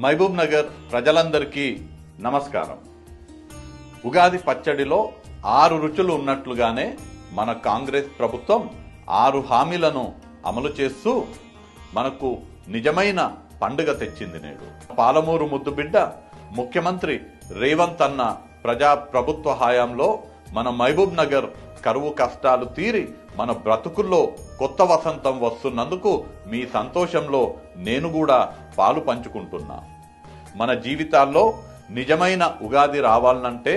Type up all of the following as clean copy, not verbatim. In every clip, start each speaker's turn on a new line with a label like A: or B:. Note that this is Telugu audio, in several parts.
A: మహబూబ్ నగర్ ప్రజలందరికీ నమస్కారం. ఉగాది పచ్చడిలో 6 రుచులు ఉన్నట్లుగానే మన కాంగ్రెస్ ప్రభుత్వం 6 హామీలను అమలు చేస్తూ మనకు నిజమైన పండుగ తెచ్చింది. నేడు పాలమూరు ముద్దుబిడ్డ ముఖ్యమంత్రి రేవంత్ అన్న ప్రభుత్వ హయాంలో మన మహబూబ్ నగర్ కరువు కష్టాలు తీరి మన బ్రతుకుల్లో కొత్త వసంతం వస్తున్నందుకు మీ సంతోషంలో నేను కూడా పాలు పంచుకుంటున్నా. మన జీవితాల్లో నిజమైన ఉగాది రావాలనంటే,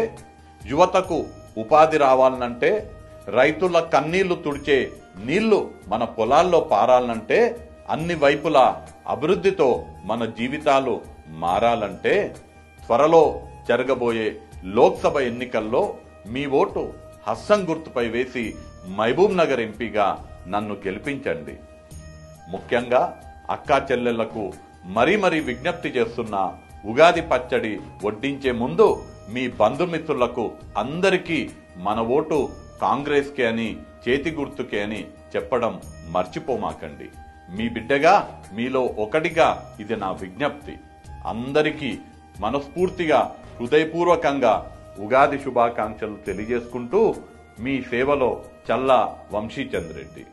A: యువతకు ఉపాధి రావాలనంటే, రైతుల కన్నీళ్లు తుడిచే నీళ్లు మన పొలాల్లో పారాలంటే, అన్ని వైపులా అభివృద్ధితో మన జీవితాలు మారాలంటే త్వరలో జరగబోయే లోక్సభ ఎన్నికల్లో మీ ఓటు హస్తం గుర్తుపై వేసి మహబూబ్ నగర్ ఎంపీగా నన్ను గెలిపించండి. ముఖ్యంగా అక్కా చెల్లెళ్లకు మరీ విజ్ఞప్తి చేస్తున్న, ఉగాది పచ్చడి వడ్డించే ముందు మీ బంధుమిత్రులకు అందరికీ మన ఓటు కాంగ్రెస్కే అని, చేతి గుర్తుకే అని చెప్పడం మర్చిపోమాకండి. మీ బిడ్డగా, మీలో ఒకటిగా ఇది నా విజ్ఞప్తి. అందరికీ మనస్ఫూర్తిగా హృదయపూర్వకంగా ఉగాది శుభాకాంక్షలు తెలియజేసుకుంటూ మీ సేవలో చల్లా వంశీచంద్రెడ్డి.